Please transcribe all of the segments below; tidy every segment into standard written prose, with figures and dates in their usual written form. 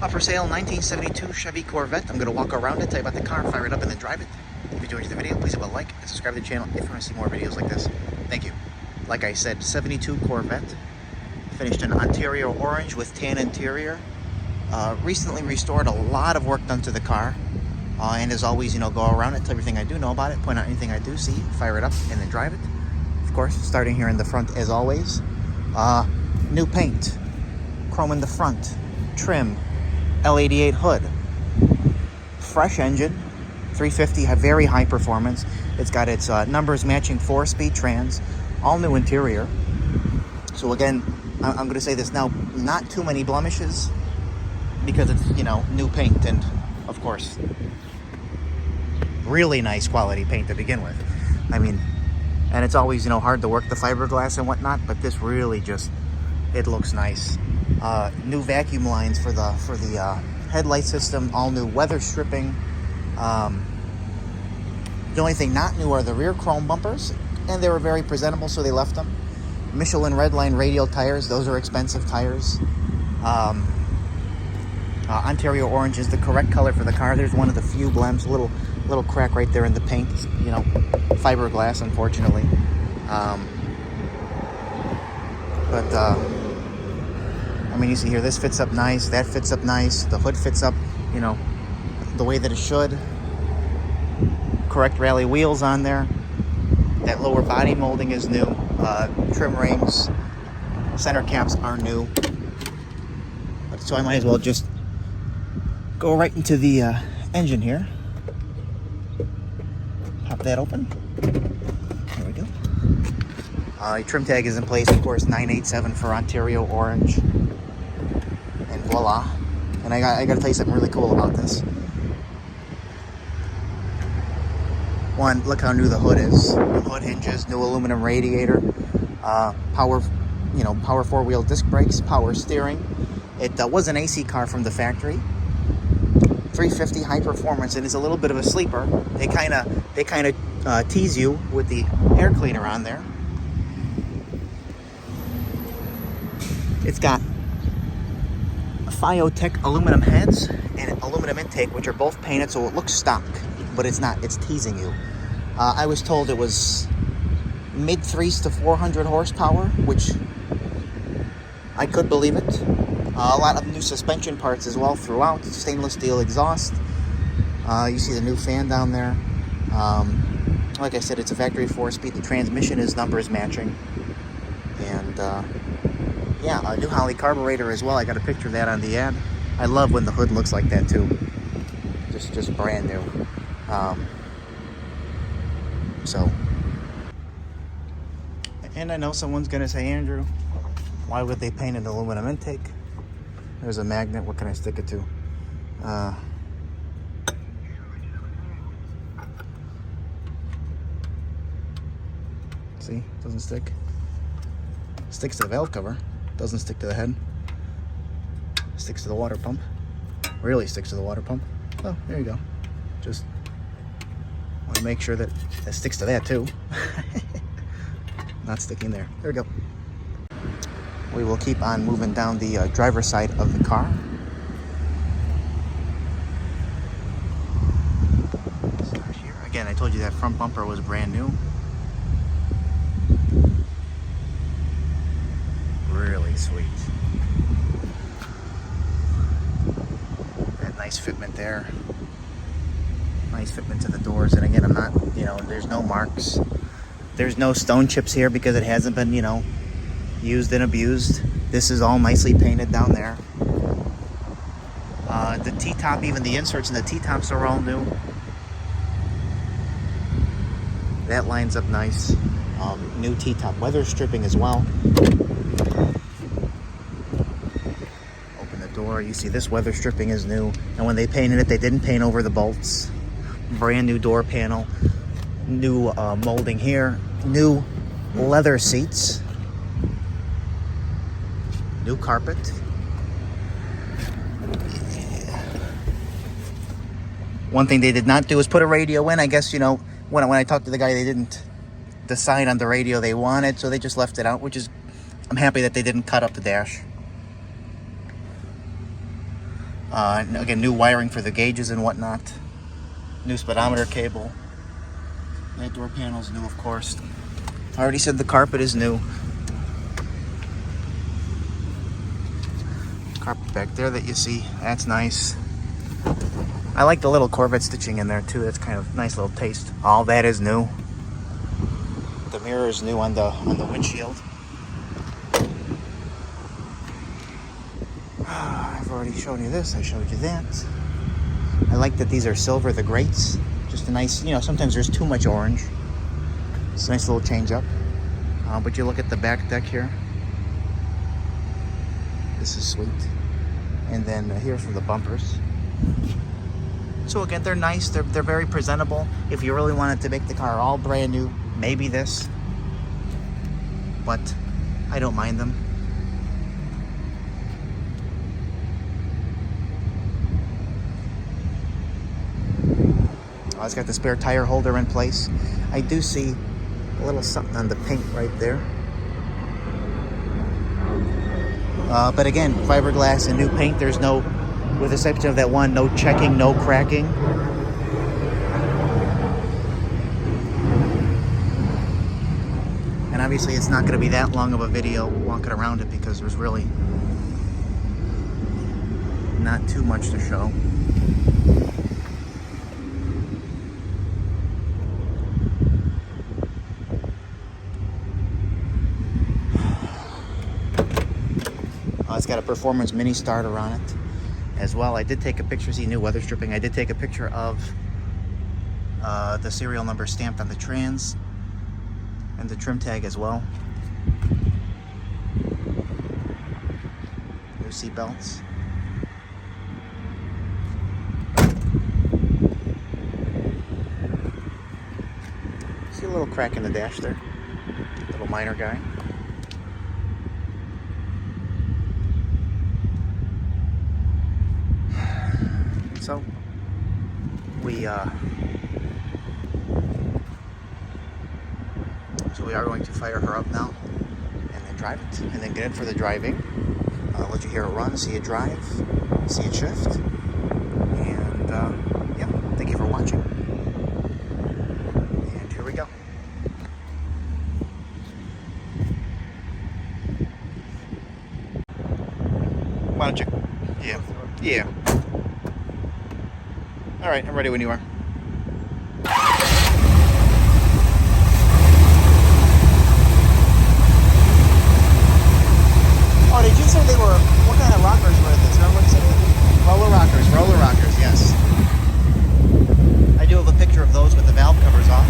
Up for sale, 1972 Chevy Corvette. I'm going to walk around it, tell you about the car, fire it up, and then drive it. If you enjoyed the video, please hit a like and subscribe to the channel if you want to see more videos like this. Thank you. Like I said, 72 Corvette. Finished in Ontario orange with tan interior. Recently restored, a lot of work done to the car. And as always, go around it, tell everything I do know about it, point out anything I do see, fire it up, and then drive it. Of course, starting here in the front as always. New paint, chrome in the front, trim, L88 hood, fresh engine, 350, very high performance. It's got its numbers matching 4-speed trans, all new interior. So again, I'm going to say this now, not too many blemishes because it's, new paint and, of course, really nice quality paint to begin with. I mean, and it's always, hard to work the fiberglass and whatnot, but this really just, it looks nice. New vacuum lines for the headlight system, all new weather stripping. The only thing not new are the rear chrome bumpers, and they were very presentable, so they left them. Michelin Redline radial tires, those are expensive tires. Ontario orange is the correct color for the car. There's one of the few blems, a little crack right there in the paint, fiberglass, unfortunately. I mean, you see here, this fits up nice, that fits up nice, the hood fits up, the way that it should. Correct rally wheels on there. That lower body molding is new. Trim rings, center caps are new. So I might as well just go right into the engine here. Pop that open. There we go. Trim tag is in place, of course, 987 for Ontario orange. And voila. And I got to tell you something really cool about this. One, look how new the hood is. New hood hinges, new aluminum radiator, power 4-wheel disc brakes, power steering. It was an AC car from the factory. 350 high performance, and it's a little bit of a sleeper. They kind of tease you with the air cleaner on there. It's got Fiotech aluminum heads and aluminum intake, which are both painted, so it looks stock, but it's not. It's teasing you. I was told it was mid-3s to 400 horsepower, which I could believe it. A lot of new suspension parts as well throughout. Stainless steel exhaust. You see the new fan down there. Like I said, it's a factory 4-speed. The transmission is numbers matching. And yeah, a new Holley carburetor as well. I got a picture of that on the ad. I love when the hood looks like that too. Just brand new. And I know someone's gonna say, Andrew, why would they paint an aluminum intake? There's a magnet. What can I stick it to? See, doesn't stick. Sticks to the valve cover. Doesn't stick to the head. Sticks to the water pump. Really sticks to the water pump. Oh, there you go. Just want to make sure that it sticks to that too. Not sticking there. There we go. We will keep on moving down the driver's side of the car. Start here. Again, I told you that front bumper was brand new. Really sweet. That nice fitment there. Nice fitment to the doors. And again, I'm not, there's no marks. There's no stone chips here because it hasn't been, used and abused. This is all nicely painted down there. The T-top, even the inserts in the T-tops are all new. That lines up nice. New T-top weather stripping as well. Open the door. You see this weather stripping is new. And when they painted it, they didn't paint over the bolts. Brand new door panel. New molding here. New leather seats. New carpet. Yeah. One thing they did not do is put a radio in. I guess, when I talked to the guy, they didn't decide on the radio they wanted, so they just left it out, which is, I'm happy that they didn't cut up the dash. Again, new wiring for the gauges and whatnot. New speedometer cable. That door panel's new, of course. I already said the carpet is new. Carpet back there that you see, that's nice. I like the little Corvette stitching in there too. That's kind of nice little taste. All that is new. The mirror is new on the windshield. I've already shown you this. I showed you that. I like that these are silver, the grates. Just a nice, you know, sometimes there's too much orange. It's a nice little change up. But you look at the back deck here. This is sweet. And then here's for the bumpers. So again, they're nice. They're very presentable. If you really wanted to make the car all brand new, maybe this. But I don't mind them. Oh, it's got the spare tire holder in place. I do see a little something on the paint right there. But again, fiberglass and new paint. There's no, with the exception of that one, no checking, no cracking. And obviously it's not going to be that long of a video walking around it because there's really not too much to show. It's got a Performance mini starter on it as well. I did take a picture, see new weather stripping. I did take a picture of the serial number stamped on the trans and the trim tag as well. New seat belts. See a little crack in the dash there. Little minor guy. So we are going to fire her up now and then drive it and then get in for the driving. I'll let you hear it run, see it drive, see it shift, and yeah, thank you for watching. And here we go. Why don't you? Yeah. All right, I'm ready when you are. Oh, did you say they were, what kind of rockers were this? What is it? Roller rockers, yes. I do have a picture of those with the valve covers off.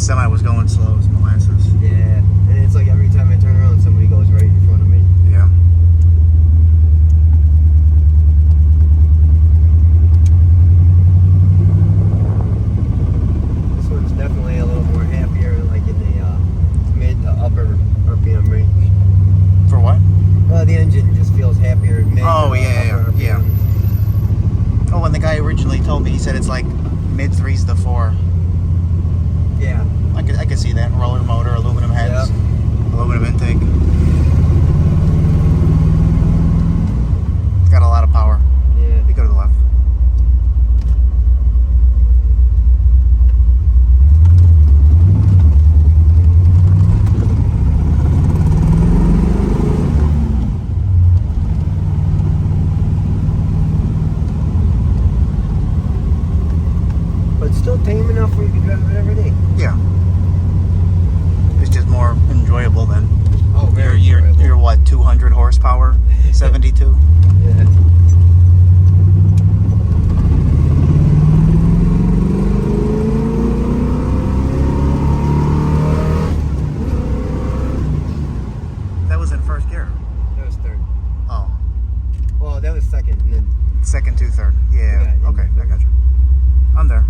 that semi was going slow as molasses. Yeah, and it's like every time I turn around, somebody goes right in front of me. Yeah. This one's definitely a little more happier, like in the mid to upper RPM range. For what? The engine just feels happier mid. Oh, to yeah, upper yeah. RPM. Oh, when the guy originally told me, he said it's like mid 3s to 4. Yeah. I could see that. Roller motor, aluminum heads, Yep. aluminum intake. It's got a lot of power. Yeah. We go to the left. But still tame enough where you can drive it every day. Yeah. It's just more enjoyable than Oh, very your enjoyable. what, 200 horsepower, 72. Yeah. That was in first gear. That was third. Oh, Well, that was second, and then second to third. Yeah. Yeah, Okay, in I got you. I'm there.